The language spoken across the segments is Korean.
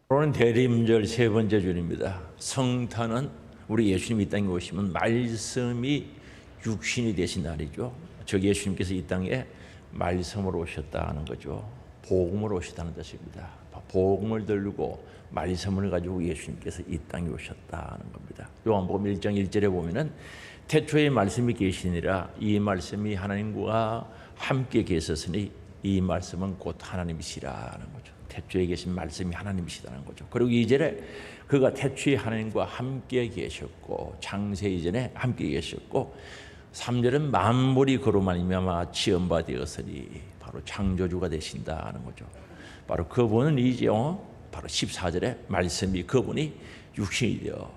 오늘 대림절 세 번째 주일입니다. 성탄은 우리 예수님이 이 땅에 오시면 말씀이 육신이 되신 날이죠. 즉 예수님께서 이 땅에 말씀으로 오셨다는 거죠. 복음으로 오셨다는 뜻입니다. 복음을 들고 말씀을 가지고 예수님께서 이 땅에 오셨다는 겁니다. 요한복음 1장 1절에 보면은 태초에 말씀이 계시니라, 이 말씀이 하나님과 함께 계셨으니 이 말씀은 곧 하나님이시라는 거죠. 태초에 계신 말씀이 하나님이시다는 거죠. 그리고 2절에 그가 태초에 하나님과 함께 계셨고 창세 이전에 함께 계셨고, 3절은 만물이 그로 말미암아 지은 바 되었으니 바로 창조주가 되신다는 거죠. 바로 그분은 이제요, 바로 14절에 말씀이 그분이 육신이 되어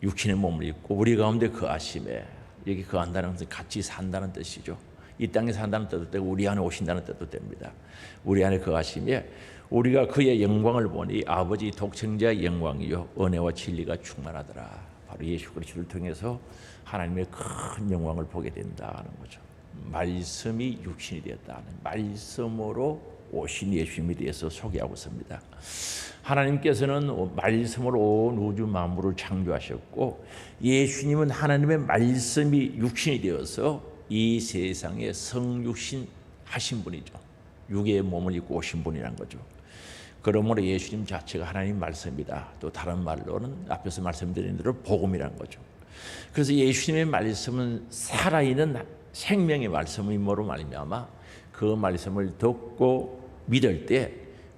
육신의 몸을 입고 우리 가운데 거하심에, 여기 거한다는 것은 같이 산다는 뜻이죠. 이 땅에 산다는 뜻도 되고 우리 안에 오신다는 뜻도 됩니다. 우리 안에 거하심에 우리가 그의 영광을 보니 아버지 독생자의 영광이요 은혜와 진리가 충만하더라. 바로 예수 그리스도를 통해서 하나님의 큰 영광을 보게 된다는 거죠. 말씀이 육신이 되었다는, 말씀으로 오신 예수님에 대해서 소개하고 있습니다. 하나님께서는 말씀으로 온 우주 만물을 창조하셨고, 예수님은 하나님의 말씀이 육신이 되어서 이 세상에 성육신 하신 분이죠. 육의 몸을 입고 오신 분이란 거죠. 그러므로 예수님 자체가 하나님 말씀이다. 또 다른 말로는 앞에서 말씀드린 대로 복음이란 거죠. 그래서 예수님의 말씀은 살아있는 생명의 말씀임으로 말미암아 그 말씀을 듣고 믿을 때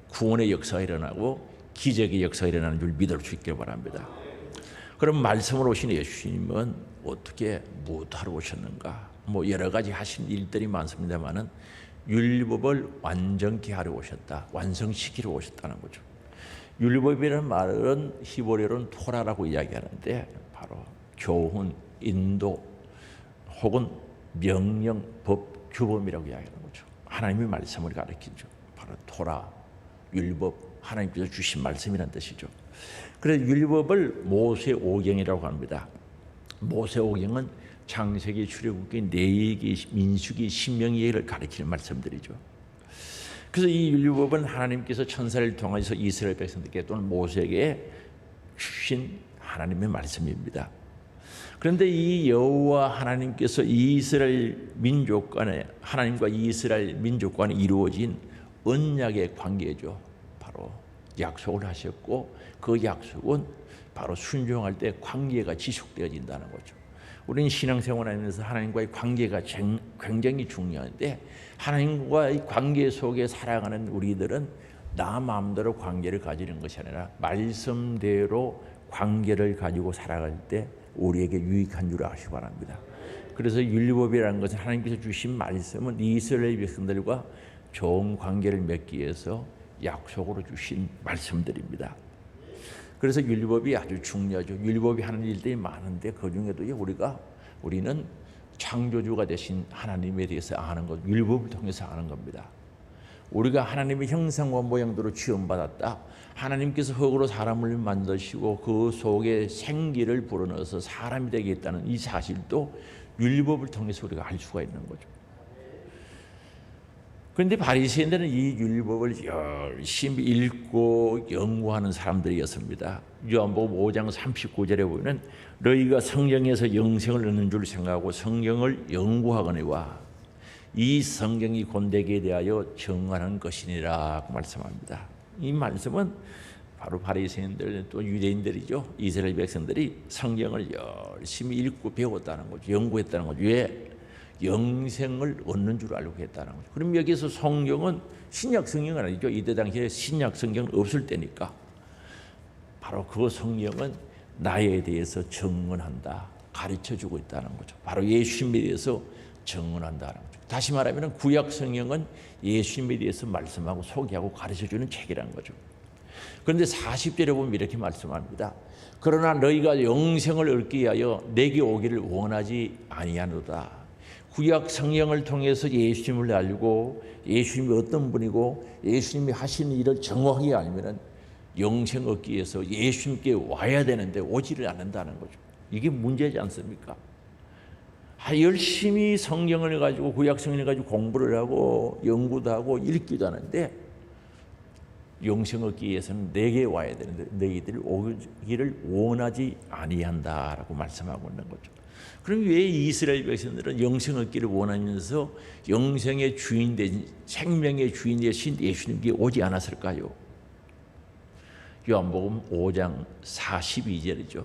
구원의 역사가 일어나고 기적의 역사가 일어나는 줄 믿을 수 있길 바랍니다. 그럼 말씀으로 오신 예수님은 어떻게 무엇하러 오셨는가? 여러 가지 하신 일들이 많습니다만은 율법을 완전케 하려 오셨다, 완성시키러 오셨다는 거죠. 율법이라는 말은 히브리어로는 토라라고 이야기하는데 바로 교훈, 인도 혹은 명령, 법, 규범이라고 이야기하는 거죠. 하나님의 말씀을 가르치죠. 바로 토라, 율법, 하나님께서 주신 말씀이라는 뜻이죠. 그래서 율법을 모세오경이라고 합니다. 모세오경은 창세기, 출애굽기, 레위기, 민수기, 신명기를 가리키는 말씀들이죠. 그래서 이 율법은 하나님께서 천사를 통해서 이스라엘 백성들께 또는 모세에게 주신 하나님의 말씀입니다. 그런데 이 여호와 하나님께서 이스라엘 민족 간에, 하나님과 이스라엘 민족 간에 이루어진 언약의 관계죠. 바로 약속을 하셨고 그 약속은 바로 순종할 때 관계가 지속되어진다는 거죠. 우리는 신앙생활하면서 하나님과의 관계가 굉장히 중요한데, 하나님과의 관계 속에 살아가는 우리들은 나 마음대로 관계를 가지는 것이 아니라 말씀대로 관계를 가지고 살아갈 때 우리에게 유익한 줄 아시기 바랍니다. 그래서 율법이라는 것은 하나님께서 주신 말씀은 이스라엘 백성들과 좋은 관계를 맺기 위해서 약속으로 주신 말씀들입니다. 그래서 율법이 아주 중요하죠. 율법이 하는 일들이 많은데 그중에도 우리는 창조주가 되신 하나님에 대해서 아는 것, 율법을 통해서 아는 겁니다. 우리가 하나님의 형상과 모양대로 지음받았다. 하나님께서 흙으로 사람을 만드시고 그 속에 생기를 불어넣어서 사람이 되게 했다는 이 사실도 율법을 통해서 우리가 알 수가 있는 거죠. 그런데 바리새인들은 이 율법을 열심히 읽고 연구하는 사람들이었습니다. 요한복음 5장 39절에 보면 너희가 성경에서 영생을 얻는 줄 생각하고 성경을 연구하거니와 이 성경이 곧 내게 대하여 정하는 것이니라 말씀합니다. 이 말씀은 바로 바리새인들 또 유대인들이죠. 이스라엘 백성들이 성경을 열심히 읽고 배웠다는 거죠. 연구했다는 거죠. 왜? 영생을 얻는 줄 알고 했다는 거죠. 그럼 여기서 성경은 신약 성경은 아니죠. 이때 당시에 신약 성경은 없을 때니까 바로 그 성경은 나에 대해서 증언한다, 가르쳐주고 있다는 거죠. 바로 예수님에 대해서 증언한다는 거죠. 다시 말하면 구약 성경은 예수님에 대해서 말씀하고 소개하고 가르쳐주는 책이라는 거죠. 그런데 40절에 보면 이렇게 말씀합니다. 그러나 너희가 영생을 얻기 위하여 내게 오기를 원하지 아니하노다. 구약 성경을 통해서 예수님을 알고 예수님이 어떤 분이고 예수님이 하시는 일을 정확하게 알면 영생 얻기 위해서 예수님께 와야 되는데 오지를 않는다는 거죠. 이게 문제지 않습니까? 열심히 성경을 가지고 구약 성경을 가지고 공부를 하고 연구도 하고 읽기도 하는데 영생 얻기 위해서는 내게 와야 되는데 너희들이 오기를 원하지 아니한다라고 말씀하고 있는 거죠. 그럼 왜 이스라엘 백성들은 영생 얻기를 원하면서 영생의 주인 된 생명의 주인 되신 예수님께 오지 않았을까요? 요한복음 5장 42절이죠.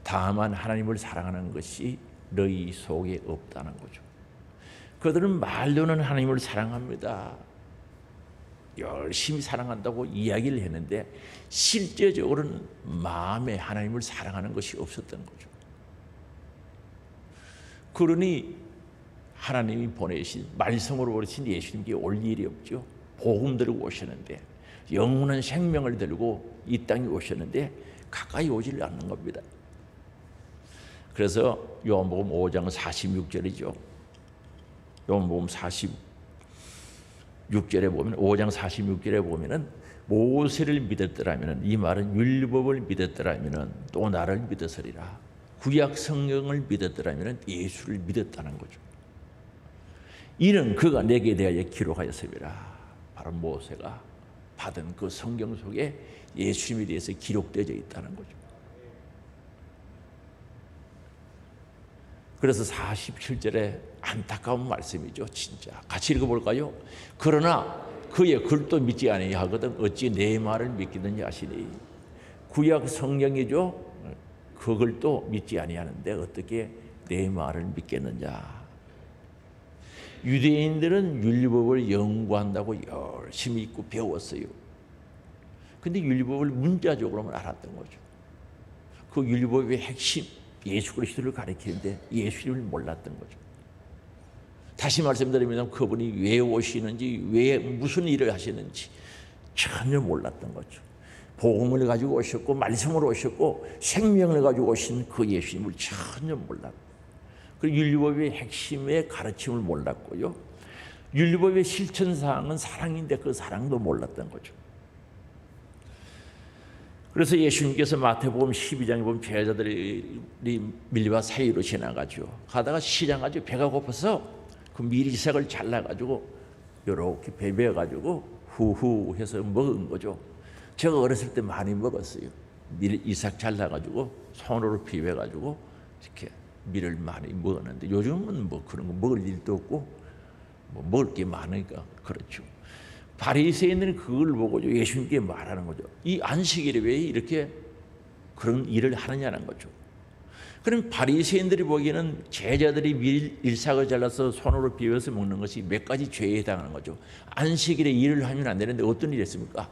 다만 하나님을 사랑하는 것이 너희 속에 없다는 거죠. 그들은 말로는 하나님을 사랑합니다. 열심히 사랑한다고 이야기를 했는데 실제적으로는 마음에 하나님을 사랑하는 것이 없었던 거죠. 그러니 하나님이 보내신 말씀으로 오신 예수님께 올 일이 없죠. 복음 들고 오셨는데 영원한 생명을 들고 이 땅에 오셨는데 가까이 오질 않는 겁니다. 그래서 요한복음 5장 46절이죠. 요한복음 46절에 보면 5장 46절에 보면은 모세를 믿었더라면은 이 말은 율법을 믿었더라면은 또 나를 믿었으리라. 구약 성경을 믿었더라면은 예수를 믿었다는 거죠. 이는 그가 내게 대하여 기록하였음이라. 바로 모세가 받은 그 성경 속에 예수님에 대해서 기록되어 있다는 거죠. 그래서 47절에 안타까운 말씀이죠. 진짜 같이 읽어볼까요? 그러나 그의 글도 믿지 아니하거든 어찌 내 말을 믿기느냐 하시니. 구약 성경이죠. 그 글도 믿지 아니하는데 어떻게 내 말을 믿겠느냐. 유대인들은 율법을 연구한다고 열심히 읽고 배웠어요. 근데 율법을 문자적으로만 알았던 거죠. 그 율법의 핵심 예수 그리스도를 가리키는데 예수님을 몰랐던 거죠. 다시 말씀드리면 그분이 왜 오시는지, 왜 무슨 일을 하시는지 전혀 몰랐던 거죠. 복음을 가지고 오셨고 말씀으로 오셨고 생명을 가지고 오신 그 예수님을 전혀 몰랐고, 그 율법의 핵심의 가르침을 몰랐고요. 율법의 실천사항은 사랑인데 그 사랑도 몰랐던 거죠. 그래서 예수님께서 마태복음 12장에 보면 제자들이 밀과 사이로 지나가죠. 가다가 시장 가지고 배가 고파서 그 밀이삭을 잘라가지고 이렇게 베베어가지고 후후 해서 먹은 거죠. 제가 어렸을 때 많이 먹었어요. 밀이삭 잘라가지고 손으로 비벼가지고 이렇게 밀을 많이 먹었는데 요즘은 뭐 그런 거 먹을 일도 없고 뭐 먹을 게 많으니까 그렇죠. 바리새인들은 그걸 보고 예수님께 말하는 거죠. 이 안식일에 왜 이렇게 그런 일을 하느냐는 거죠. 그럼 바리새인들이 보기에는 제자들이 밀일삭을 잘라서 손으로 비벼서 먹는 것이 몇 가지 죄에 해당하는 거죠. 안식일에 일을 하면 안 되는데 어떤 일이 있습니까?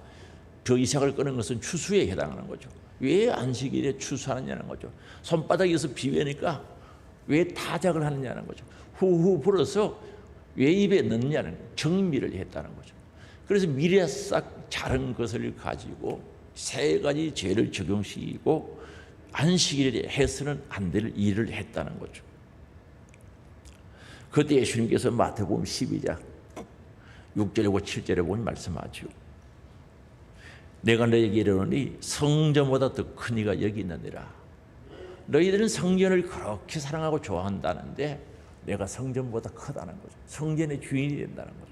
저 이삭을 꺼낸 것은 추수에 해당하는 거죠. 왜 안식일에 추수하느냐는 거죠. 손바닥에서 비벼니까 왜 타작을 하느냐는 거죠. 후후 불어서 왜 입에 넣느냐는 거죠. 정밀을 했다는 거죠. 그래서 밀에 싹 자른 것을 가지고 세 가지 죄를 적용시키고 안식일에 해서는 안 될 일을 했다는 거죠. 그때 예수님께서 마태복음 12장 6절이고 7절에 보면 말씀하죠. 내가 너에게 이르노니 성전보다 더 큰 이가 여기 있느니라. 너희들은 성전을 그렇게 사랑하고 좋아한다는데 내가 성전보다 크다는 거죠. 성전의 주인이 된다는 거죠.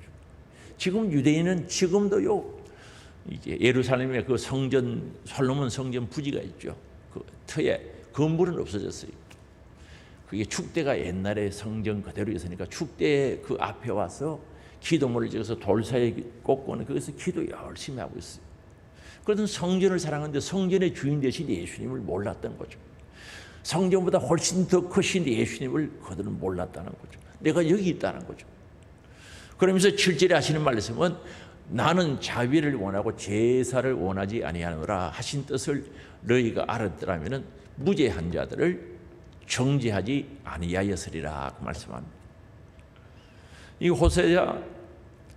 지금 유대인은 지금도요, 이제 예루살렘에 그 성전, 솔로몬 성전 부지가 있죠. 그 터에 건물은 없어졌어요. 그게 축대가 옛날에 성전 그대로 있으니까 축대 그 앞에 와서 기도문을 지어서 돌 사이에 꽂고는 거기서 기도 열심히 하고 있어요. 그래도 성전을 사랑하는데 성전의 주인 되신 예수님을 몰랐던 거죠. 성전보다 훨씬 더 크신 예수님을 그들은 몰랐다는 거죠. 내가 여기 있다는 거죠. 그러면서 7절에 하시는 말씀은 나는 자비를 원하고 제사를 원하지 아니하노라 하신 뜻을 너희가 알았더라면 무죄한 자들을 정죄하지 아니하였으리라 그 말씀합니다. 이 호세아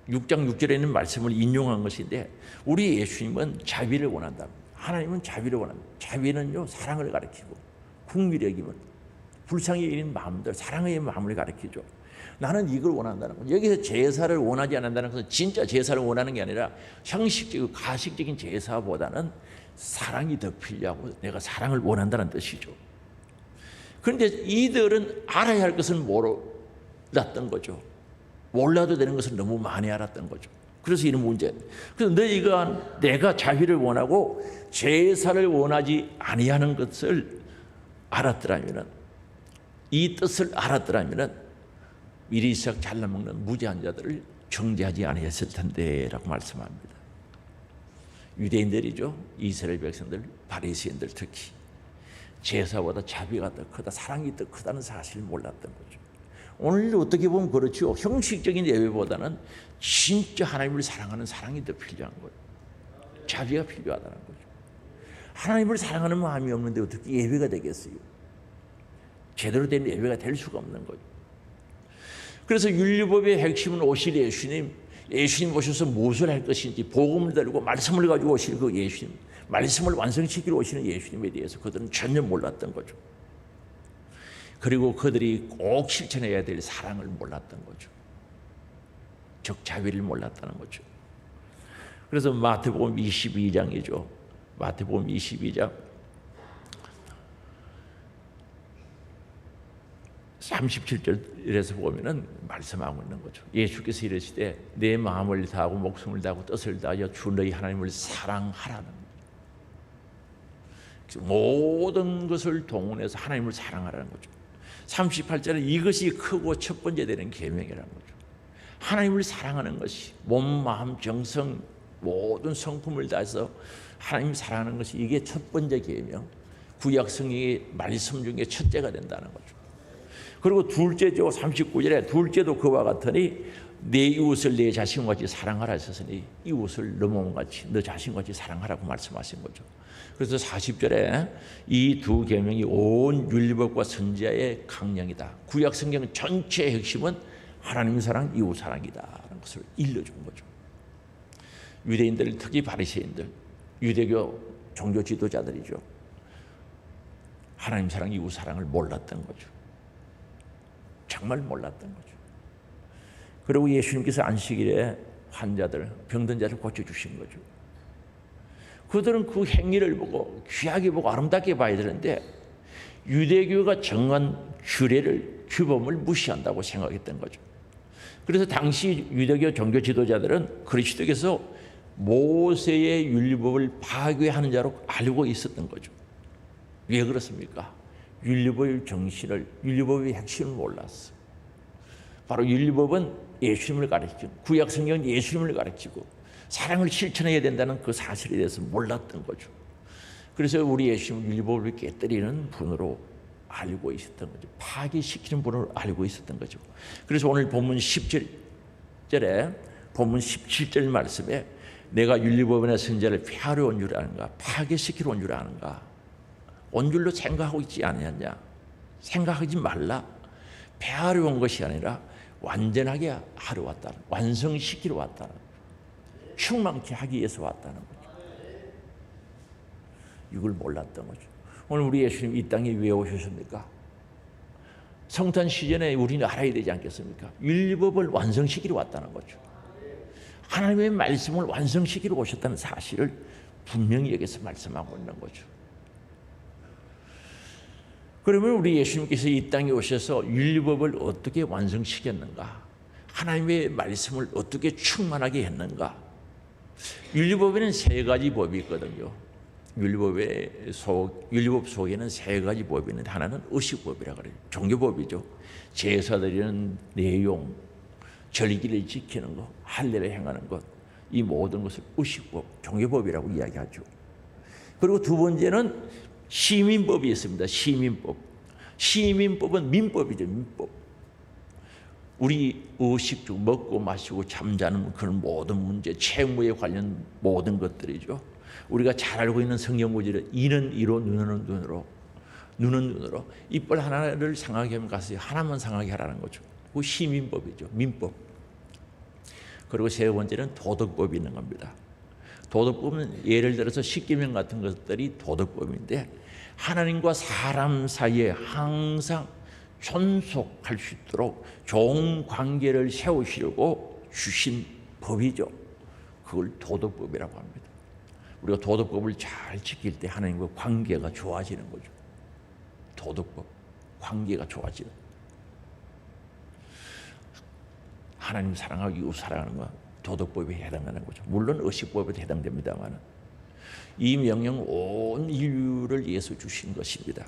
6장 6절에 있는 말씀을 인용한 것인데 우리 예수님은 자비를 원한다. 하나님은 자비를 원합니다. 자비는요 사랑을 가리키고 국민의기면 불쌍히 여기는 마음들 사랑의 마음을 가리키죠. 나는 이걸 원한다는 거죠. 여기서 제사를 원하지 않는다는 것은 진짜 제사를 원하는 게 아니라 형식적이고 가식적인 제사보다는 사랑이 더 필요하고 내가 사랑을 원한다는 뜻이죠. 그런데 이들은 알아야 할 것은 몰랐던 거죠. 몰라도 되는 것을 너무 많이 알았던 거죠. 그래서 이런 문제. 그래서 너희가 내가 자비를 원하고 제사를 원하지 아니하는 것을 알았더라면은, 이 뜻을 알았더라면은 미리 시작 잘라먹는 무죄한 자들을 정죄하지 아니했을 텐데라고 말씀합니다. 유대인들이죠. 이스라엘 백성들, 바리새인들 특히 제사보다 자비가 더 크다, 사랑이 더 크다는 사실을 몰랐던 거죠. 오늘 어떻게 보면 그렇죠. 형식적인 예배보다는 진짜 하나님을 사랑하는 사랑이 더 필요한 거예요. 자비가 필요하다는 거죠. 하나님을 사랑하는 마음이 없는데 어떻게 예배가 되겠어요? 제대로 된 예배가 될 수가 없는 거죠. 그래서 율법의 핵심은 오실 예수님, 예수님 오셔서 무엇을 할 것인지 복음을 들고 말씀을 가지고 오실 그 예수님, 말씀을 완성시키러 오시는 예수님에 대해서 그들은 전혀 몰랐던 거죠. 그리고 그들이 꼭 실천해야 될 사랑을 몰랐던 거죠. 즉 자비를 몰랐다는 거죠. 그래서 마태복음 22장이죠. 마태복음 22장 37절에서 보면은 말씀하고 있는 거죠. 예수께서 이르시되 내 마음을 다하고 목숨을 다하고 뜻을 다하여 주 너희 하나님을 사랑하라는 거죠. 모든 것을 동원해서 하나님을 사랑하라는 거죠. 38절에 이것이 크고 첫 번째 되는 계명이라는 거죠. 하나님을 사랑하는 것이 몸, 마음, 정성 모든 성품을 다해서 하나님 사랑하는 것이 이게 첫 번째 계명, 구약 성경의 말씀 중에 첫째가 된다는 거죠. 그리고 둘째죠. 39절에 둘째도 그와 같으니 내 이웃을 내 자신과 같이 사랑하라 하셨으니 이웃을 너 몸같이 너 자신과 같이 사랑하라고 말씀하신 거죠. 그래서 40절에 이 두 계명이 온 율법과 선지자의 강령이다. 구약 성경 전체의 핵심은 하나님 사랑, 이웃 사랑이다라는 것을 일러준 거죠. 유대인들, 특히 바리새인들, 유대교 종교 지도자들이죠. 하나님 사랑, 이웃 사랑을 몰랐던 거죠. 정말 몰랐던 거죠. 그리고 예수님께서 안식일에 환자들, 병든 자를 고쳐주신 거죠. 그들은 그 행위를 보고 귀하게 보고 아름답게 봐야 되는데 유대교가 정한 규례를, 규범을 무시한다고 생각했던 거죠. 그래서 당시 유대교 종교 지도자들은 그리스도께서 모세의 율법을 파괴하는 자로 알고 있었던 거죠. 왜 그렇습니까? 율법의 정신을, 율법의 핵심을 몰랐어. 바로 율법은 예수님을 가르치고 구약 성경은 예수님을 가르치고 사랑을 실천해야 된다는 그 사실에 대해서 몰랐던 거죠. 그래서 우리 예수님은 율법을 깨뜨리는 분으로 알고 있었던 거죠. 파괴시키는 분으로 알고 있었던 거죠. 그래서 오늘 본문 10절에 본문 17절 말씀에 내가 율법이나 선지자를 폐하러 온 줄 아는가, 파괴시키러 온 줄 아는가, 온 줄로 생각하고 있지 않느냐. 생각하지 말라. 폐하러 온 것이 아니라 완전하게 하러 왔다는, 완성시키러 왔다는, 충만케 하기 위해서 왔다는 거죠. 이걸 몰랐던 거죠. 오늘 우리 예수님 이 땅에 왜 오셨습니까? 성탄 시즌에 우리는 알아야 되지 않겠습니까? 율법을 완성시키러 왔다는 거죠. 하나님의 말씀을 완성시키러 오셨다는 사실을 분명히 여기서 말씀하고 있는 거죠. 그러면 우리 예수님께서 이 땅에 오셔서 율법을 어떻게 완성시켰는가? 하나님의 말씀을 어떻게 충만하게 했는가? 율법에는 세 가지 법이 있거든요. 율법 속에는 세 가지 법이 있는데 하나는 의식법이라고 그래요. 종교법이죠. 제사 드리는 내용, 절기를 지키는 것, 할례를 행하는 것, 이 모든 것을 의식법, 종교법이라고 이야기하죠. 그리고 두 번째는 시민법이 있습니다. 시민법. 시민법은 민법이죠. 민법. 우리 의식 중 먹고 마시고 잠자는 그런 모든 문제, 채무에 관련 모든 것들이죠. 우리가 잘 알고 있는 성경 구절은 이는 이로, 눈은 눈으로, 눈은 눈으로, 이빨 하나를 상하게 하면 가서 하나만 상하게 하라는 거죠. 그 시민법이죠. 민법. 그리고 세 번째는 도덕법이 있는 겁니다. 도덕법은 예를 들어서 십계명 같은 것들이 도덕법인데 하나님과 사람 사이에 항상 존속할 수 있도록 좋은 관계를 세우시려고 주신 법이죠. 그걸 도덕법이라고 합니다. 우리가 도덕법을 잘 지킬 때 하나님과 관계가 좋아지는 거죠. 도덕법, 관계가 좋아지는. 하나님 사랑하고 이웃 사랑하는 것, 도덕법에 해당하는 거죠. 물론 의식법에도 해당됩니다만 이 명령 온 인류를 위해서 주신 것입니다.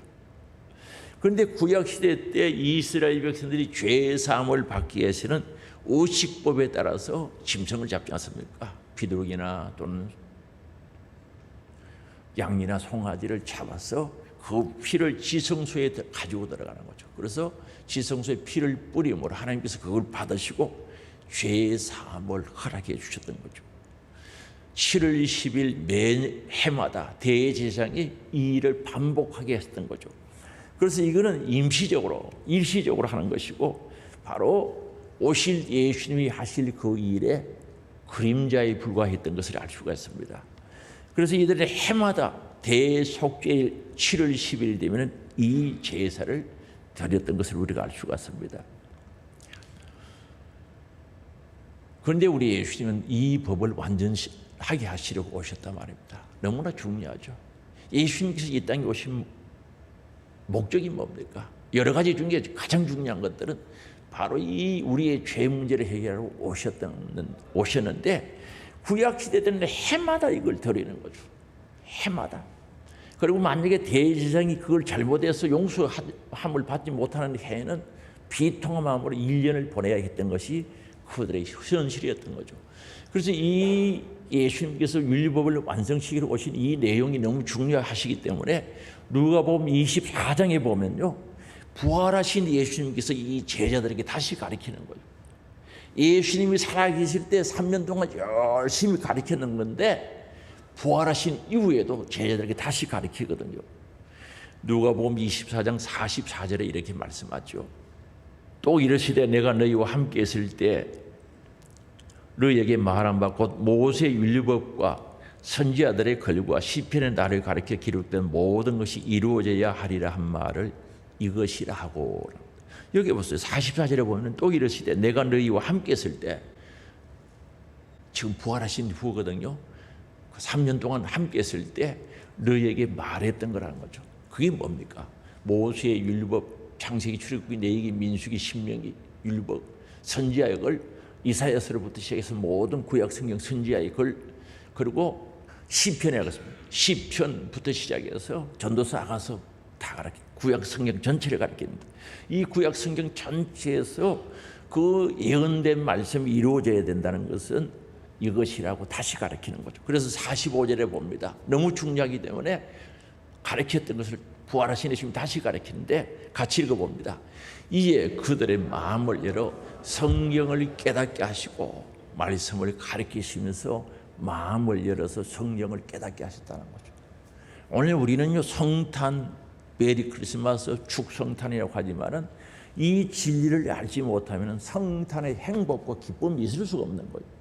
그런데 구약시대 때 이스라엘 백성들이 죄 사함을 받기 위해서는 의식법에 따라서 짐승을 잡지 않습니까? 비둘기나 또는 양이나 송아지를 잡아서 그 피를 지성소에 가지고 들어가는 거죠. 그래서 지성소에 피를 뿌림으로 하나님께서 그걸 받으시고 죄 사함을 허락해 주셨던 거죠. 7월 10일 매 해마다 대제사장이 이 일을 반복하게 했던 거죠. 그래서 이거는 임시적으로 일시적으로 하는 것이고 바로 오실 예수님이 하실 그 일에 그림자에 불과했던 것을 알 수가 있습니다. 그래서 이들의 해마다 대속죄일 7월 10일 되면 이 제사를 드렸던 것을 우리가 알 수가 있습니다. 그런데 우리 예수님은 이 법을 완전하게 하시려고 오셨단 말입니다. 너무나 중요하죠. 예수님께서 이 땅에 오신 목적이 뭡니까? 여러 가지 중에 가장 중요한 것들은 바로 이 우리의 죄 문제를 해결하러 오셨는데 구약시대 때는 해마다 이걸 드리는 거죠. 해마다. 그리고 만약에 대제사장이 그걸 잘못해서 용서함을 받지 못하는 해에는 비통한 마음으로 1년을 보내야 했던 것이 그들의 현실이었던 거죠. 그래서 이 예수님께서 율법을 완성시키러 오신 이 내용이 너무 중요하시기 때문에 누가복음 24장에 보면요, 부활하신 예수님께서 이 제자들에게 다시 가르치는 거예요. 예수님이 살아계실 때 3년 동안 열심히 가르치는 건데 부활하신 이후에도 제자들에게 다시 가르치거든요. 누가복음 24장 44절에 이렇게 말씀하죠. 또 이르시되 내가 너희와 함께 있을 때 너희에게 말한 바 곧 모세 율법과 선지자들의 글과 시편의 나를 가르쳐 기록된 모든 것이 이루어져야 하리라 한 말을 이것이라 하고. 여기 보세요. 44절에 보면 또 이르시되 내가 너희와 함께 있을 때, 지금 부활하신 후거든요. 3년 동안 함께 있을 때 너희에게 말했던 거라는 거죠. 그게 뭡니까? 모세의 율법, 창세기, 출애굽기, 레위기, 민수기, 신명기, 율법, 선지자의 글, 이사야서로부터 시작해서 모든 구약 성경 선지자의 글, 그리고 시편에 가겠습니다. 시편부터 시작해서 전도서, 아가서 다 가르쳐 구약 성경 전체를 가르칩니다. 이 구약 성경 전체에서 그 예언된 말씀이 이루어져야 된다는 것은 이것이라고 다시 가르치는 거죠. 그래서 45절에 봅니다. 너무 중요하기 때문에 가르쳤던 것을 부활하신 예수님이 다시 가르치는데 같이 읽어봅니다. 이에 그들의 마음을 열어 성경을 깨닫게 하시고 말씀을 가르치시면서 마음을 열어서 성경을 깨닫게 하셨다는 거죠. 오늘 우리는요, 성탄, 메리 크리스마스, 축성탄이라고 하지만은 이 진리를 알지 못하면 성탄의 행복과 기쁨이 있을 수가 없는 거예요.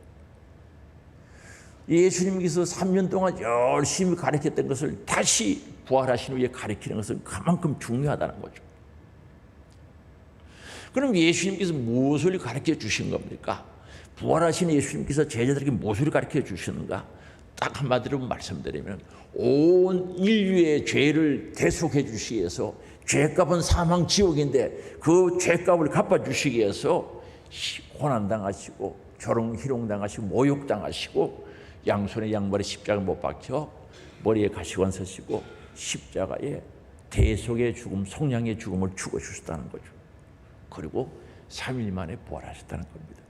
예수님께서 3년 동안 열심히 가르쳤던 것을 다시 부활하신 후에 가르치는 것은 그만큼 중요하다는 거죠. 그럼 예수님께서 무엇을 가르쳐 주신 겁니까? 부활하신 예수님께서 제자들에게 무엇을 가르쳐 주시는가? 딱 한마디로 말씀드리면 온 인류의 죄를 대속해 주시기 위해서, 죄값은 사망 지옥인데 그 죄값을 갚아주시기 위해서 고난당하시고 조롱 희롱당하시고 모욕당하시고 양손에 양발에 십자가 못 박혀 머리에 가시관 서시고 십자가에 대속의 죽음, 속량의 죽음을 죽어주셨다는 거죠. 그리고 3일 만에 부활하셨다는 겁니다.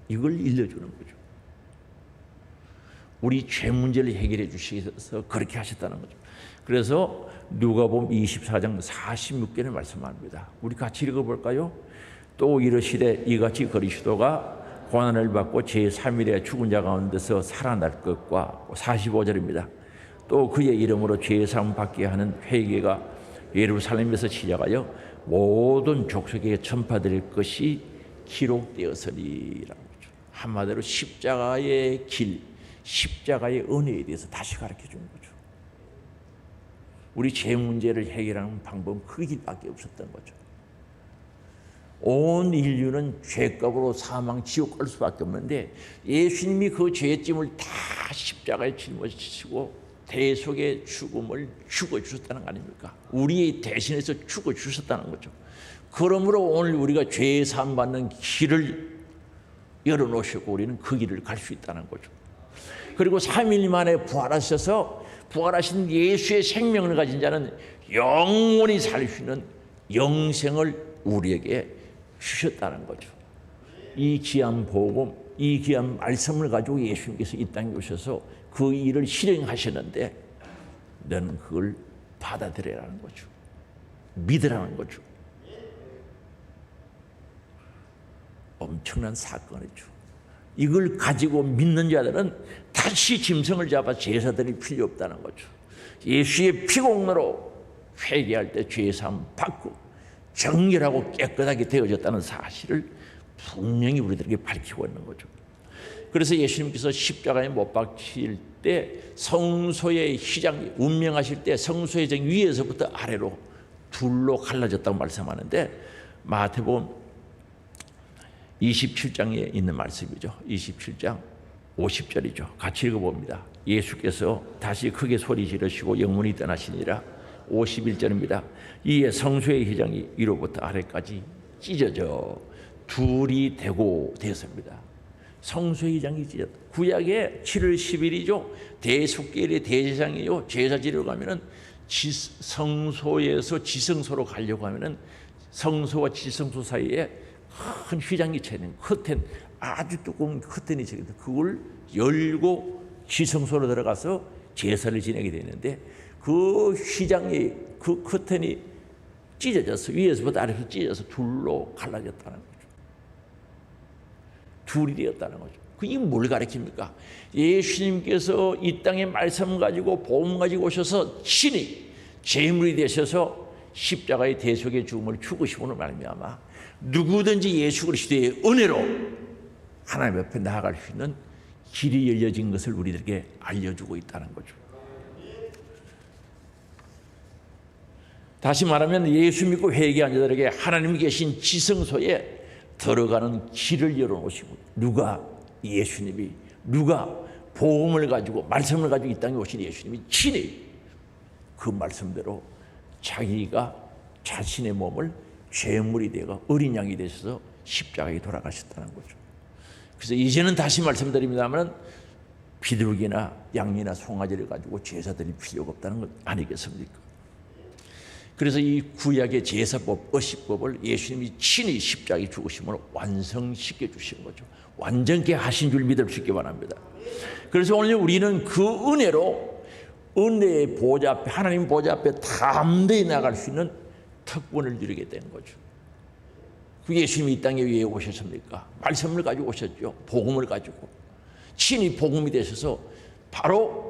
이걸 일러주는 거죠. 우리 죄 문제를 해결해 주시기 위해서 그렇게 하셨다는 거죠. 그래서 누가복음 24장 46절에 말씀합니다. 우리 같이 읽어볼까요? 또 이르시되 이같이 그리스도가 고난을 받고 제3일에 죽은 자 가운데서 살아날 것과 45절입니다. 또 그의 이름으로 죄사함 받게 하는 회개가 예루살렘에서 시작하여 모든 족속에게 전파될 것이 기록되었으리라는 거죠. 한마디로 십자가의 길, 십자가의 은혜에 대해서 다시 가르쳐 주는 거죠. 우리 죄 문제를 해결하는 방법은 그 길밖에 없었던 거죠. 온 인류는 죄값으로 사망, 지옥 갈 수밖에 없는데 예수님이 그 죄짐을 다 십자가에 짊어지시고 대속의 죽음을 죽어주셨다는 거 아닙니까? 우리 대신해서 죽어주셨다는 거죠. 그러므로 오늘 우리가 죄 사함 받는 길을 열어놓으셨고 우리는 그 길을 갈 수 있다는 거죠. 그리고 3일 만에 부활하셔서 부활하신 예수의 생명을 가진 자는 영원히 살 수 있는 영생을 우리에게 주셨다는 거죠. 이 귀한 복음, 이 귀한 말씀을 가지고 예수님께서 이 땅에 오셔서 그 일을 실행하셨는데 너는 그걸 받아들여라는 거죠. 믿으라는 거죠. 엄청난 사건이죠. 이걸 가지고 믿는 자들은 다시 짐승을 잡아 제사들이 필요 없다는 거죠. 예수의 피공로로 회개할 때 죄사함 받고 정결하고 깨끗하게 되어졌다는 사실을 분명히 우리들에게 밝히고 있는 거죠. 그래서 예수님께서 십자가에 못 박힐 때 성소의 휘장이 운명하실 때 성소의 정 위에서부터 아래로 둘로 갈라졌다고 말씀하는데 마태복음 27장에 있는 말씀이죠. 27장 50절이죠. 같이 읽어봅니다. 예수께서 다시 크게 소리 지르시고 영문이 떠나시니라. 51절입니다. 이에 성소의 휘장이 위로부터 아래까지 찢어져 둘이 되고 되었습니다. 성소의 휘장이 찢어졌다. 구약의 7월 10일이죠. 대속계일의 대제사장이요. 제사 지내러 가면은 성소에서 지성소로 가려고 하면은 성소와 지성소 사이에 큰 휘장이 쳐있는 커튼, 아주 두꺼운 커튼이 쳐있는데 그걸 열고 지성소로 들어가서 제사를 지내게 되는데 그 휘장이 그 커튼이 찢어져서 위에서부터 아래로 찢어져서 둘로 갈라졌다는 거죠. 둘이 되었다는 거죠. 그게 뭘 가르칩니까? 예수님께서 이 땅에 말씀 가지고 복음 가지고 오셔서 친히 제물이 되셔서 십자가의 대속의 죽음을 죽으심으로 말미암아 누구든지 예수 그리스도의 은혜로 하나님 앞에 나아갈 수 있는 길이 열려진 것을 우리들에게 알려주고 있다는 거죠. 다시 말하면 예수 믿고 회개한 자들에게 하나님이 계신 지성소에 들어가는 길을 열어놓으시고 누가 예수님이 누가 복음을 가지고 말씀을 가지고 이 땅에 오신 예수님이 친히 그 말씀대로 자기가 자신의 몸을 죄물이 되어 어린 양이 되셔서 십자가에 돌아가셨다는 거죠. 그래서 이제는 다시 말씀드립니다만 비둘기나 양이나 송아지를 가지고 제사드릴 필요가 없다는 것 아니겠습니까? 그래서 이 구약의 제사법, 어시법을 예수님이 친히 십자가에 죽으심으로 완성시켜 주신 거죠. 완전케 하신 줄 믿을 수 있기 바랍니다. 그래서 오늘 우리는 그 은혜로 은혜의 보좌 앞에 하나님 보좌 앞에 담대히 나갈 수 있는 특권을 누리게 되는 거죠. 그 예수님이 이 땅에 왜 오셨습니까? 말씀을 가지고 오셨죠. 복음을 가지고 친히 복음이 되셔서 바로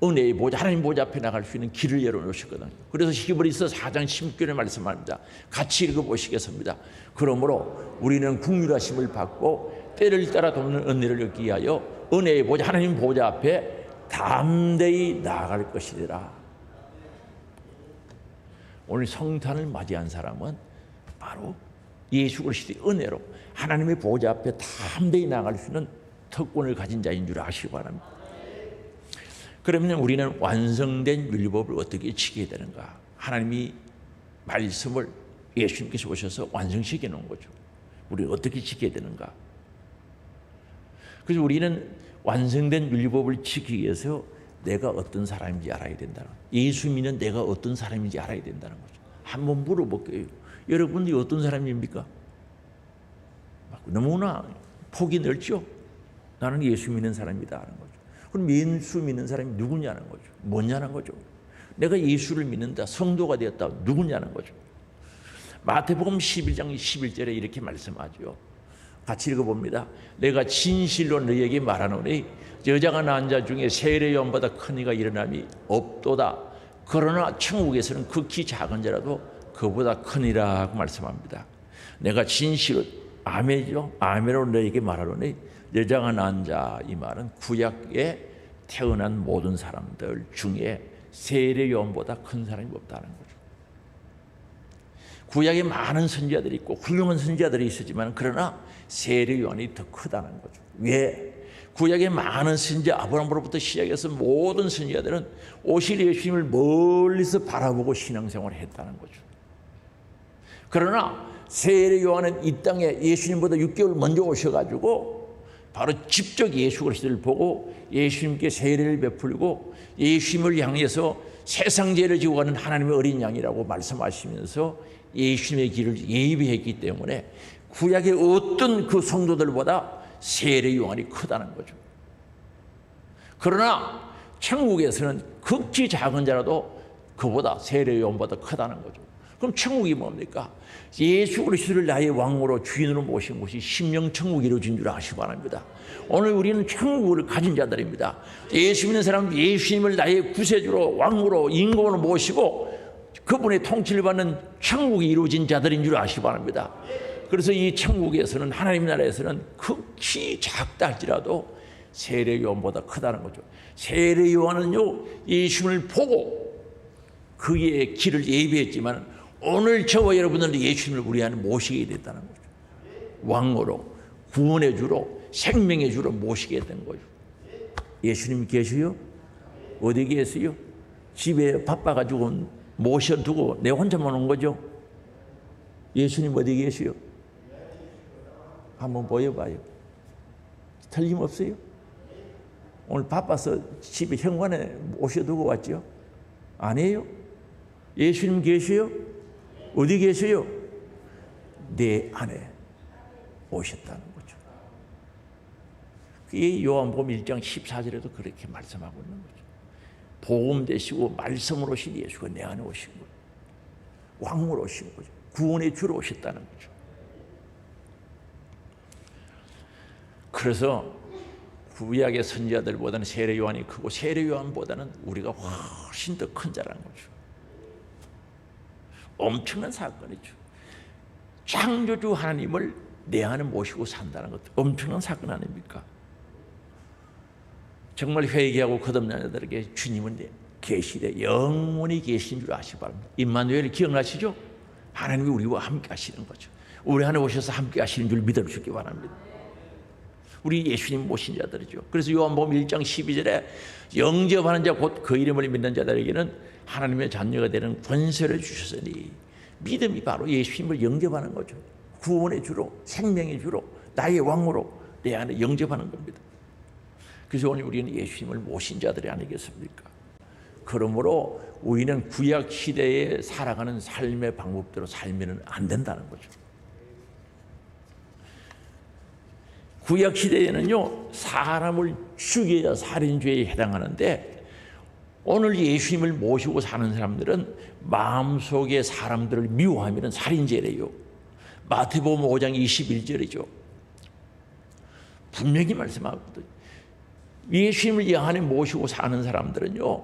은혜의 보좌 하나님 보좌 앞에 나갈 수 있는 길을 열어놓으셨거든요. 그래서 히브리서 4장 16절에 말씀합니다. 같이 읽어보시겠습니다. 그러므로 우리는 긍휼하심을 받고 때를 따라 돕는 은혜를 얻기 위하여 은혜의 보좌 하나님 보좌 앞에 담대히 나아갈 것이라. 오늘 성탄을 맞이한 사람은 바로 예수 그리스도의 은혜로 하나님의 보좌 앞에 담대히 나아갈 수 있는 특권을 가진 자인 줄 아시기 바랍니다. 그러면 우리는 완성된 율법을 어떻게 지켜야 되는가? 하나님이 말씀을 예수님께서 오셔서 완성시켜 놓은 거죠. 우리 어떻게 지켜야 되는가? 그래서 우리는 완성된 율법을 지키기 위해서 내가 어떤 사람인지 알아야 된다는 거예요. 예수 믿는 내가 어떤 사람인지 알아야 된다는 거죠. 한번 물어볼게요. 여러분이 어떤 사람입니까? 너무나 폭이 넓죠? 나는 예수 믿는 사람이다 하는 거죠. 그럼 예수 믿는 사람이 누구냐는 거죠. 뭐냐는 거죠. 내가 예수를 믿는다, 성도가 되었다, 누구냐는 거죠. 마태복음 11장 11절에 이렇게 말씀하죠. 같이 읽어봅니다. 내가 진실로 너희에게 말하노니 여자가 낳은 자 중에 세례요한보다 큰 이가 일어남이 없도다. 그러나 천국에서는 극히 작은 자라도 그보다 크니라고 말씀합니다. 내가 진실로 아멘이죠. 아멘으로 너희에게 말하노니 여자가 낳은 자, 이 말은 구약에 태어난 모든 사람들 중에 세례 요한보다 큰 사람이 없다는 거죠. 구약에 많은 선지자들이 있고 훌륭한 선지자들이 있었지만 그러나 세례 요한이 더 크다는 거죠. 왜? 구약에 많은 선지자 아브라함으로부터 시작해서 모든 선지자들은 오실 예수님을 멀리서 바라보고 신앙생활을 했다는 거죠. 그러나 세례 요한은 이 땅에 예수님보다 6개월 먼저 오셔가지고 바로 직접 예수 그리스도를 보고 예수님께 세례를 베풀고 예수님을 향해서 세상 죄를 지고 가는 하나님의 어린 양이라고 말씀하시면서 예수님의 길을 예비했기 때문에 구약의 어떤 그 성도들보다 세례 요한이 크다는 거죠. 그러나 천국에서는 극히 작은 자라도 그보다 세례 요한보다 크다는 거죠. 그럼 천국이 뭡니까? 예수 그리스도를 나의 왕으로 주인으로 모신 것이 심령천국이 이루어진 줄 아시기 바랍니다. 오늘 우리는 천국을 가진 자들입니다. 예수 믿는 사람 예수님을 나의 구세주로 왕으로 임금으로 모시고 그분의 통치를 받는 천국이 이루어진 자들인 줄 아시기 바랍니다. 그래서 이 천국에서는 하나님 나라에서는 극히 작다 할지라도 세례 요한보다 크다는 거죠. 세례 요한은요 예수님을 보고 그의 길을 예비했지만 오늘 저와 여러분들은 예수님을 우리 안에 모시게 됐다는 거죠. 왕으로 구원의 주로 생명의 주로 모시게 된 거죠. 예수님 계시요? 어디 계세요? 집에 바빠가지고 모셔두고 내 혼자만 온 거죠. 예수님 어디 계시요? 한번 보여봐요. 틀림없어요? 오늘 바빠서 집에 현관에 모셔두고 왔죠? 아니에요? 예수님 계시요? 어디 계세요? 내 안에 오셨다는 거죠. 그게 요한복음 1장 14절에도 그렇게 말씀하고 있는 거죠. 복음 되시고 말씀으로 오신 예수가 내 안에 오신 거예요. 왕으로 오신 거죠. 구원의 주로 오셨다는 거죠. 그래서 구약의 선지자들보다는 세례 요한이 크고 세례 요한보다는 우리가 훨씬 더 큰 자라는 거죠. 엄청난 사건이죠. 창조주 하나님을 내 안에 모시고 산다는 것도 엄청난 사건 아닙니까? 정말 회개하고 거듭난 자들에게 주님은 계시되 영원히 계신 줄 아시기 바랍니다. 임마누엘 기억나시죠? 하나님이 우리와 함께 하시는 거죠. 우리 안에 오셔서 함께 하시는 줄 믿어주시기 바랍니다. 우리 예수님 모신 자들이죠. 그래서 요한복음 1장 12절에 영접하는 자 곧 그 이름을 믿는 자들에게는 하나님의 자녀가 되는 권세를 주셨으니 믿음이 바로 예수님을 영접하는 거죠. 구원의 주로 생명의 주로 나의 왕으로 내 안에 영접하는 겁니다. 그래서 오늘 우리는 예수님을 모신 자들이 아니겠습니까? 그러므로 우리는 구약 시대에 살아가는 삶의 방법대로 살면 안 된다는 거죠. 구약 시대에는요 사람을 죽여야 살인죄에 해당하는데 오늘 예수님을 모시고 사는 사람들은 마음속에 사람들을 미워하면 살인죄래요. 마태복음 5장 21절이죠. 분명히 말씀하거든요. 예수님을 이 안에 모시고 사는 사람들은요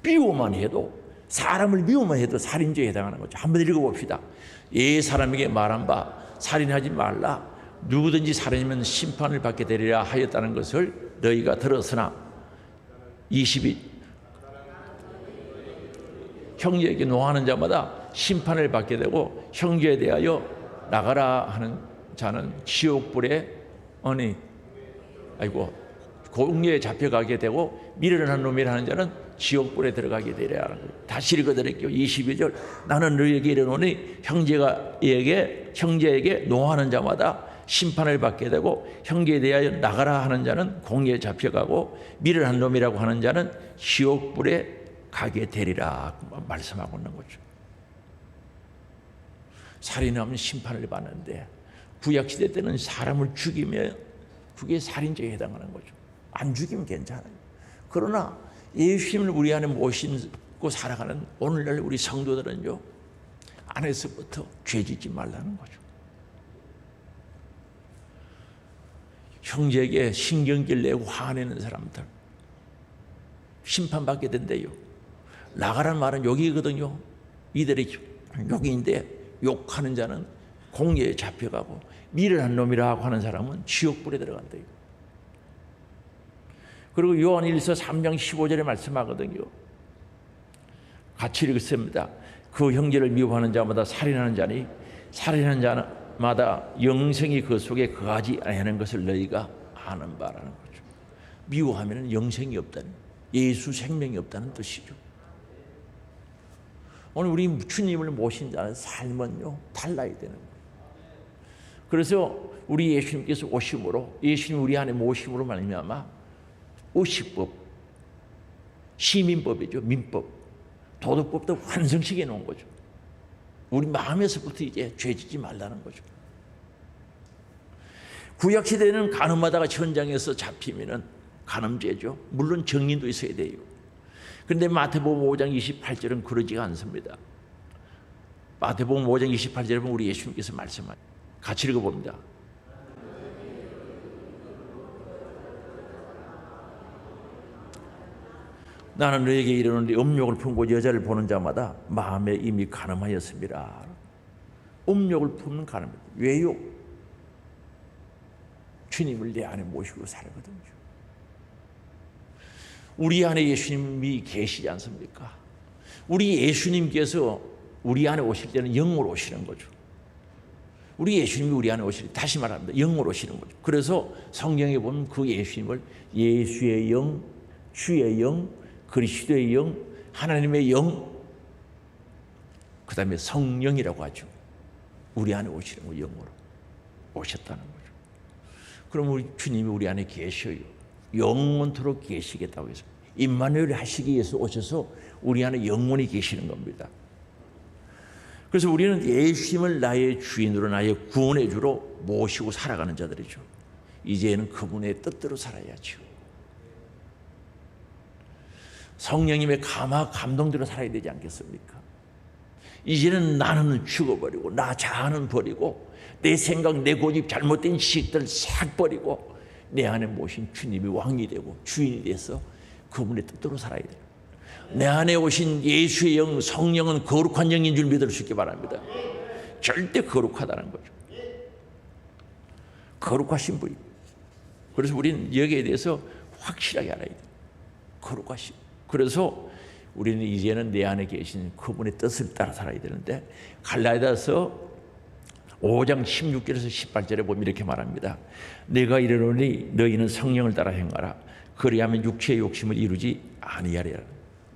미워만 해도 사람을 미워만 해도 살인죄에 해당하는 거죠. 한번 읽어봅시다. 예 사람에게 말한 바 살인하지 말라. 누구든지 살인하면 심판을 받게 되리라 하였다는 것을 너희가 들었으나 22 형제에게 노하는 자마다 심판을 받게 되고 형제에 대하여 나가라 하는 자는 지옥불에 공회에 잡혀가게 되고 미련한 놈이라 하는 자는 지옥불에 들어가게 되리라 하는 거예요. 다시 읽어드릴게요. 22절 나는 너희에게 이르노니 형제에게 노하는 자마다 심판을 받게 되고 형제에 대하여 나가라 하는 자는 공회에 잡혀가고 미련한 놈이라고 하는 자는 지옥불에 가게 되리라 말씀하고 있는 거죠. 살인하면 심판을 받는데 구약시대 때는 사람을 죽이면 그게 살인죄에 해당하는 거죠. 안 죽이면 괜찮아요. 그러나 예수님을 우리 안에 모시고 살아가는 오늘날 우리 성도들은요 안에서부터 죄짓지 말라는 거죠. 형제에게 신경질 내고 화내는 사람들 심판받게 된대요. 나가라는 말은 욕이거든요. 이들이 욕인데 욕하는 자는 공회에 잡혀가고 미련한 놈이라고 하는 사람은 지옥불에 들어간대요. 그리고 요한 1서 3장 15절에 말씀하거든요. 같이 읽습니다. 그 형제를 미워하는 자마다 살인하는 자니 살인하는 자마다 영생이 그 속에 거하지 아니하는 것을 너희가 아는 바라는 거죠. 미워하면 영생이 없다는, 예수 생명이 없다는 뜻이죠. 오늘 우리 주님을 모신 자는 삶은요 달라야 되는 거예요. 그래서 우리 예수님께서 오심으로, 예수님 우리 안에 모심으로 말미암아 의식법, 시민법이죠. 민법, 도덕법도 완성시켜 놓은 거죠. 우리 마음에서부터 이제 죄짓지 말라는 거죠. 구약시대에는 간음하다가 현장에서 잡히면 간음죄죠. 물론 정인도 있어야 돼요. 그런데 마태복음 5장 28절은 그러지가 않습니다. 마태복음 5장 28절에 보면 우리 예수님께서 말씀하세요. 같이 읽어봅니다. 나는 너에게 이르노니 음욕을 품고 여자를 보는 자마다 마음에 이미 간음하였습니다. 음욕을 품는 간음입니다. 왜요? 주님을 내 안에 모시고 살거든요. 우리 안에 예수님이 계시지 않습니까? 우리 예수님께서 우리 안에 오실 때는 영으로 오시는 거죠. 우리 예수님이 우리 안에 오실 때, 다시 말합니다, 영으로 오시는 거죠. 그래서 성경에 보면 그 예수님을 예수의 영, 주의 영, 그리스도의 영, 하나님의 영, 그 다음에 성령이라고 하죠. 우리 안에 오시는 거, 영으로 오셨다는 거죠. 그럼 우리 주님이 우리 안에 계셔요. 영원토록 계시겠다고 해서 임마누엘 하시기 위해서 오셔서 우리 안에 영원히 계시는 겁니다. 그래서 우리는 예수님을 나의 주인으로, 나의 구원의 주로 모시고 살아가는 자들이죠. 이제는 그분의 뜻대로 살아야죠. 성령님의 감동대로 살아야 되지 않겠습니까? 이제는 나는 죽어버리고 나 자아는 버리고 내 생각, 내 고집, 잘못된 지식들 싹 버리고 내 안에 모신 주님이 왕이 되고 주인이 돼서 그분의 뜻대로 살아야 돼요. 내 안에 오신 예수의 영, 성령은 거룩한 영인 줄 믿을 수 있기 바랍니다. 절대 거룩하다는 거죠. 거룩하신 분이. 그래서 우리는 여기에 대해서 확실하게 알아야 돼요. 거룩하신. 그래서 우리는 이제는 내 안에 계신 그분의 뜻을 따라 살아야 되는데, 갈라디아서 5장 16절에서 18절에 보면 이렇게 말합니다. 내가 이르노니 너희는 성령을 따라 행하라. 그리하면 육체의 욕심을 이루지 아니하리라.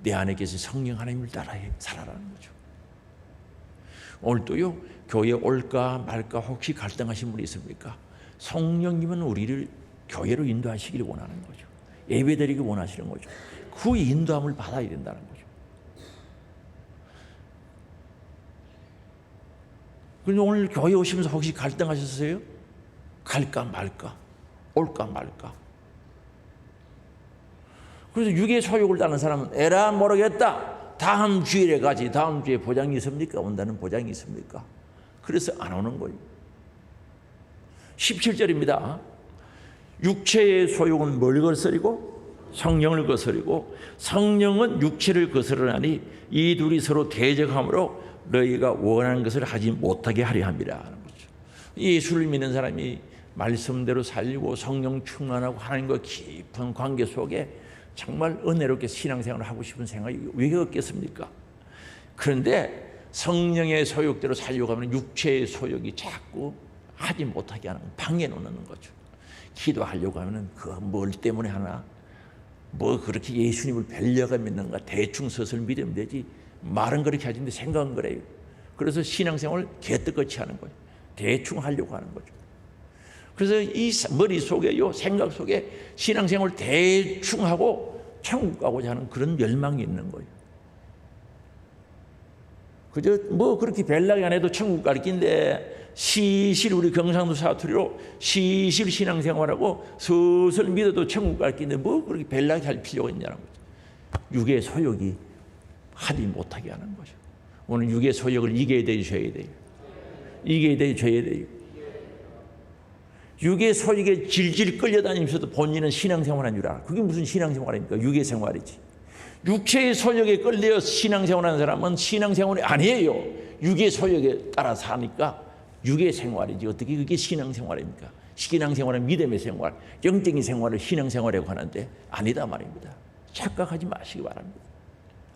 내 안에 계신 성령 하나님을 따라 살아라는 거죠. 오늘도요, 교회 올까 말까 혹시 갈등하신 분이 있습니까? 성령님은 우리를 교회로 인도하시기를 원하는 거죠. 예배드리기 원하시는 거죠. 그 인도함을 받아야 된다는 거죠. 그런데 오늘 교회 오시면서 혹시 갈등하셨어요? 갈까 말까, 올까 말까. 그래서 육의 소욕을 따는 사람은 에라 모르겠다, 다음 주일에 가지. 다음 주에 보장이 있습니까? 온다는 보장이 있습니까? 그래서 안 오는 거예요. 17절입니다. 육체의 소욕은 뭘 거스리고? 성령을 거스리고, 성령은 육체를 거스르나니 이 둘이 서로 대적함으로 너희가 원하는 것을 하지 못하게 하려 함이라. 예수를 믿는 사람이 말씀대로 살고 성령 충만하고 하나님과 깊은 관계 속에 정말 은혜롭게 신앙생활을 하고 싶은 생각이 왜 없겠습니까? 그런데 성령의 소욕대로 살려고 하면 육체의 소욕이 자꾸 하지 못하게 하는, 방해 놓는 거죠. 기도하려고 하면 그 뭘 때문에 하나, 뭐 그렇게 예수님을 뵈려가 믿는가, 대충 서슬 믿으면 되지, 말은 그렇게 하지는데 생각은 그래요. 그래서 신앙생활을 개떡같이 하는 거예요. 대충 하려고 하는 거죠. 그래서 이 머릿속에요, 생각 속에 신앙생활을 대충 하고 천국 가고자 하는 그런 열망이 있는 거예요. 그저 뭐 그렇게 벨락이 안 해도 천국 갈 긴데 시실 우리 경상도 사투리로 시실 신앙생활하고 슬슬 믿어도 천국 갈 긴데 뭐 그렇게 벨락이 할 필요가 있냐는 거죠. 육의 소욕이 하지 못하게 하는 거죠. 오늘 육의 소욕을 이겨야 돼요, 져야 돼요? 이겨야 돼요, 져야 돼요? 육의 소욕에 질질 끌려다니면서도 본인은 신앙생활한 줄 알아. 그게 무슨 신앙생활입니까? 육의 생활이지. 육체의 소욕에 끌려 신앙생활하는 사람은 신앙생활이 아니에요. 육의 소욕에 따라 사니까 육의 생활이지. 어떻게 그게 신앙생활입니까? 신앙생활은 믿음의 생활, 영적인 생활을 신앙생활이라고 하는데 아니다 말입니다. 착각하지 마시기 바랍니다.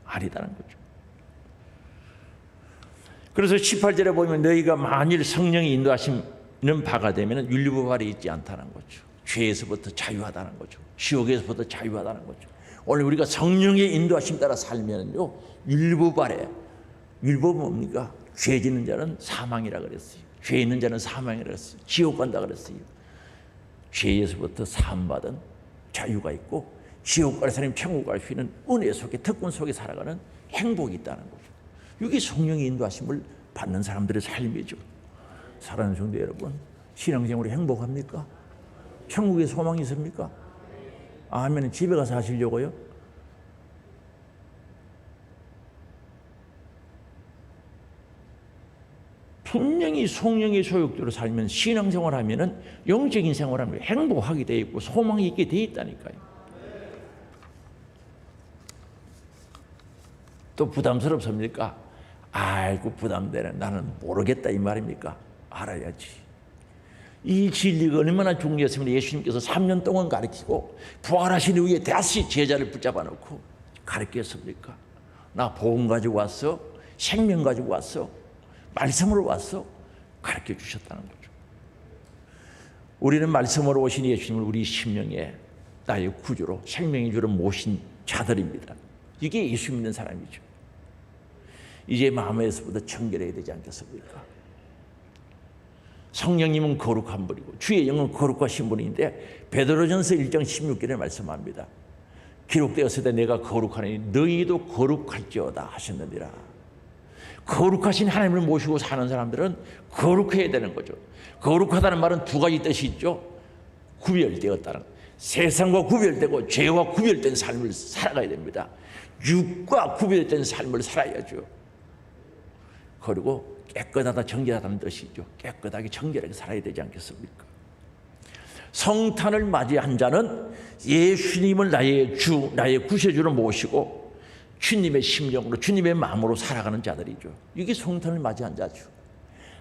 아니다는 거죠. 그래서 18절에 보면 너희가 만일 성령이 인도하시는 바가 되면 율법발이 있지 않다는 거죠. 죄에서부터 자유하다는 거죠. 지옥에서부터 자유하다는 거죠. 오늘 우리가 성령의 인도하심 따라 살면요, 율법 아래, 율법은 뭡니까? 죄 짓는 자는 사망이라 그랬어요. 죄 있는 자는 사망이라 그랬어요. 지옥 간다 그랬어요. 죄에서부터 사함받은 자유가 있고 지옥 갈 사람이 천국 갈 수 있는 은혜 속에 특권 속에 살아가는 행복이 있다는 거죠. 이게 성령의 인도하심을 받는 사람들의 삶이죠. 사랑하는 성도 여러분, 신앙생활이 행복합니까? 천국에 소망이 있습니까? 아멘. 집에 가서 하시려고요? 분명히 성령의 소욕대로 살면 신앙생활하면은 영적인 생활하면 행복하게 돼 있고 소망이 있게 돼 있다니까요. 또 부담스럽습니까? 아이고 부담되네. 나는 모르겠다 이 말입니까? 알아야지. 이 진리가 얼마나 중요했으면 예수님께서 3년 동안 가르치고 부활하신 이후에 다시 제자를 붙잡아 놓고 가르쳤습니까? 나 복음 가지고 왔어. 생명 가지고 왔어. 말씀으로 왔어. 가르쳐 주셨다는 거죠. 우리는 말씀으로 오신 예수님을 우리 심령에 나의 구주로 생명의 주로 모신 자들입니다. 이게 예수 믿는 사람이죠. 이제 마음에서부터 청결해야 되지 않겠습니까? 성령님은 거룩한 분이고 주의 영은 거룩하신 분인데 베드로전서 1장 16절에 말씀합니다. 기록되었을 때 내가 거룩하니 너희도 거룩할지어다 하셨느니라. 거룩하신 하나님을 모시고 사는 사람들은 거룩해야 되는 거죠. 거룩하다는 말은 두 가지 뜻이 있죠. 구별되었다는, 세상과 구별되고 죄와 구별된 삶을 살아가야 됩니다. 육과 구별된 삶을 살아야죠. 그리고 깨끗하다, 정결하다는 뜻이죠. 깨끗하게 정결하게 살아야 되지 않겠습니까? 성탄을 맞이한 자는 예수님을 나의 주, 나의 구세주로 모시고 주님의 심령으로, 주님의 마음으로 살아가는 자들이죠. 이게 성탄을 맞이한 자죠.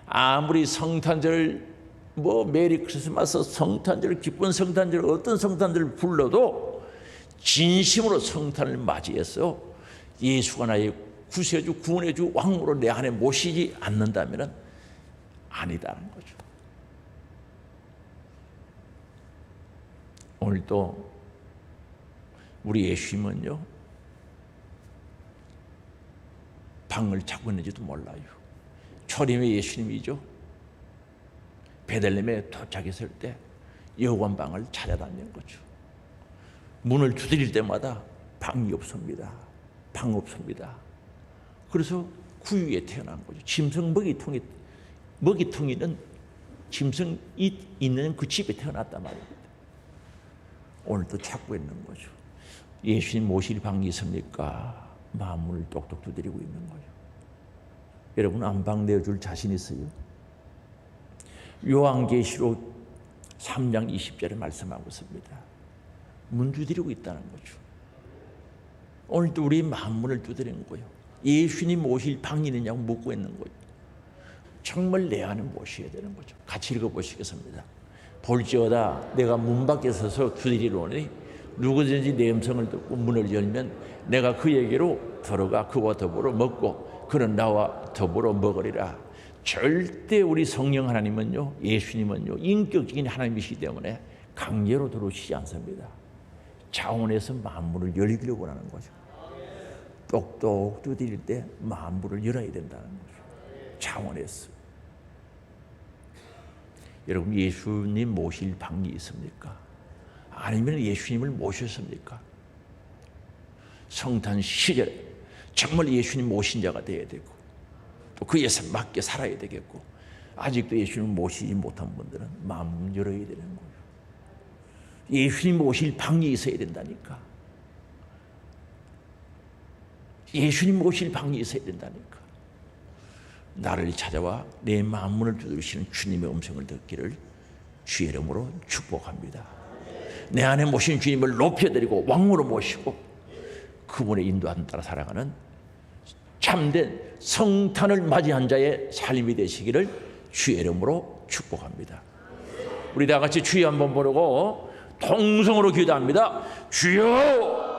아무리 성탄절, 메리 크리스마스, 성탄절, 기쁜 성탄절, 어떤 성탄절을 불러도 진심으로 성탄을 맞이해서 예수가 나의 구세주, 구원의 주, 왕으로 내 안에 모시지 않는다면 아니다는 거죠. 오늘도 우리 예수님은요, 방을 차고 있는지도 몰라요. 초림의 예수님이죠. 베들레헴에 도착했을 때 여관 방을 찾아다니는 거죠. 문을 두드릴 때마다 방이 없습니다. 방 없습니다. 그래서 구유에 태어난 거죠. 짐승 먹이통이 있는 짐승이 있는 그 집에 태어났단 말입니다. 오늘도 찾고 있는 거죠. 예수님 모실 방이 있습니까? 마음을 똑똑 두드리고 있는 거예요. 여러분 안방 내어줄 자신 있어요? 요한계시록 3장 20절에 말씀하고 있습니다. 문 두드리고 있다는 거죠. 오늘도 우리 마음문을 두드리는 거예요. 예수님 모실 방이 있느냐고 묻고 있는 거예요. 정말 내 안에 모셔야 되는 거죠. 같이 읽어보시겠습니다. 볼지어다 내가 문 밖에 서서 두드리노니 누구든지 내 음성을 듣고 문을 열면 내가 그에게로 들어가 그와 더불어 먹고 그는 나와 더불어 먹으리라. 절대 우리 성령 하나님은요, 예수님은요, 인격적인 하나님이시기 때문에 강제로 들어오시지 않습니다. 자원에서 만물을 열기려고 하는 거죠. 똑똑 두드릴 때 만물을 열어야 된다는 거죠. 자원에서. 여러분 예수님 모실 방이 있습니까? 아니면 예수님을 모셨습니까? 성탄 시절에 정말 예수님 모신 자가 되어야 되고 또 그에 맞게 살아야 되겠고 아직도 예수님을 모시지 못한 분들은 마음 열어야 되는 거예요. 예수님 모실 방이 있어야 된다니까. 예수님 모실 방이 있어야 된다니까. 나를 찾아와 내 마음문을 두드리시는 주님의 음성을 듣기를 주의 이름으로 축복합니다. 내 안에 모신 주님을 높여드리고 왕으로 모시고 그분의 인도함 따라 살아가는 참된 성탄을 맞이한 자의 삶이 되시기를 주의 이름으로 축복합니다. 우리 다 같이 주여 한번 부르고 통성으로 기도합니다. 주여!